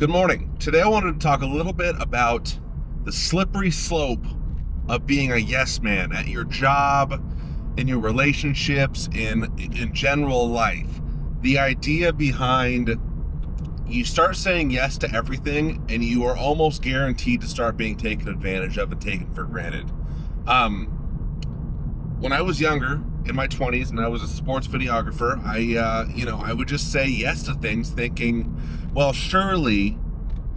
Good morning. Today I wanted to talk a little bit about the slippery slope of being a yes man at your job, in your relationships, in general life. The idea behind you start saying yes to everything and you are almost guaranteed to start being taken advantage of and taken for granted. When I was younger, in my 20s, and I was a sports videographer, I would just say yes to things thinking, well, surely,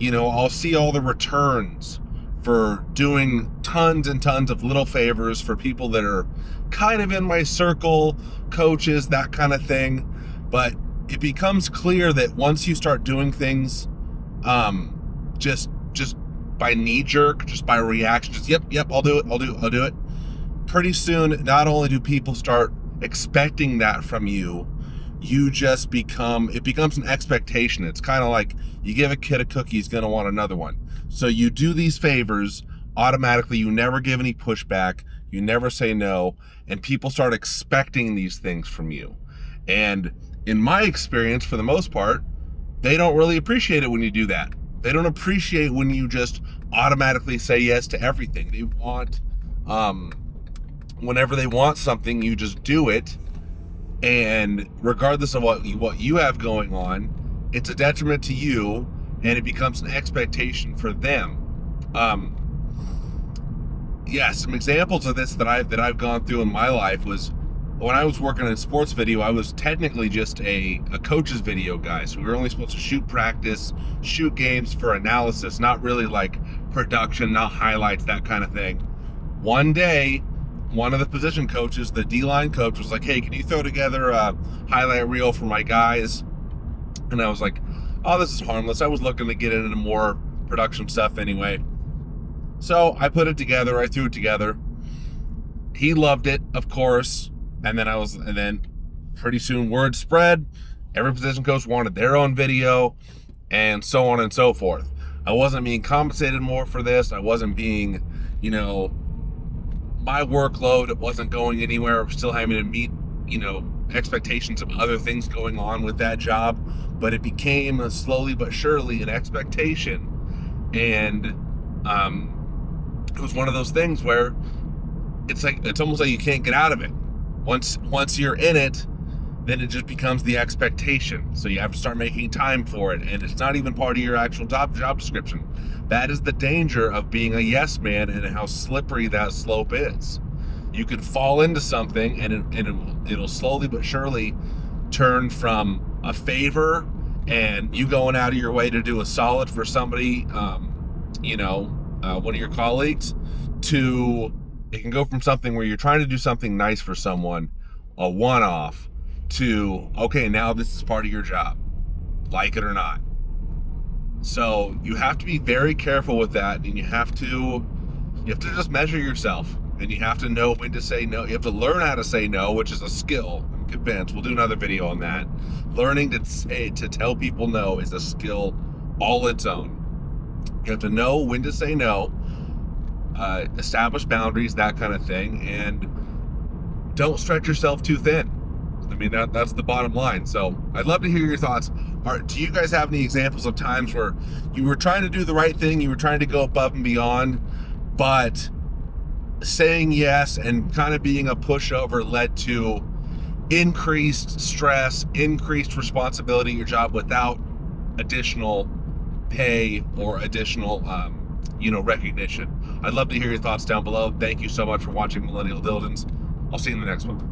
I'll see all the returns for doing tons and tons of little favors for people that are kind of in my circle, coaches, that kind of thing. But it becomes clear that once you start doing things, just by knee jerk, just by reaction, just yep, I'll do it. Pretty soon, not only do people start expecting that from you, it becomes an expectation. It's kind of like you give a kid a cookie, he's going to want another one. So you do these favors automatically. You never give any pushback. You never say no. And people start expecting these things from you. And in my experience, for the most part, they don't really appreciate it when you do that. They don't appreciate when you just automatically say yes to everything. They want, whenever they want something, you just do it. And regardless of what you have going on, it's a detriment to you, and it becomes an expectation for them. Some examples of this that I've gone through in my life was when I was working in sports video. I was technically just a coach's video guy, so we were only supposed to shoot practice, shoot games for analysis, not really like production, not highlights, that kind of thing. One day, one of the position coaches, the D-line coach, was like, hey, can you throw together a highlight reel for my guys? And I was like, oh, this is harmless. I was looking to get into more production stuff anyway. So I put it together. I threw it together. He loved it, of course. And then pretty soon word spread. Every position coach wanted their own video, and so on and so forth. I wasn't being compensated more for this. I wasn't being, my workload, it wasn't going anywhere. I was still having to meet, expectations of other things going on with that job. But it became slowly but surely an expectation. And it was one of those things where it's almost like you can't get out of it. Once you're in it, then it just becomes the expectation. So you have to start making time for it. And it's not even part of your actual job description. That is the danger of being a yes man and how slippery that slope is. You could fall into something and it'll slowly but surely turn from a favor and you going out of your way to do a solid for somebody, one of your colleagues, to it can go from something where you're trying to do something nice for someone, a one-off, to, okay, now this is part of your job, like it or not. So you have to be very careful with that, and you have to just measure yourself, and you have to know when to say no. You have to learn how to say no, which is a skill. I'm convinced. We'll do another video on that. Learning to tell people no is a skill all its own. You have to know when to say no, establish boundaries, that kind of thing, and don't stretch yourself too thin. I mean, that's the bottom line. So I'd love to hear your thoughts. Do you guys have any examples of times where you were trying to do the right thing, you were trying to go above and beyond, but saying yes and kind of being a pushover led to increased stress, increased responsibility in your job without additional pay or additional recognition? I'd love to hear your thoughts down below. Thank you so much for watching Millennial Dildens. I'll see you in the next one.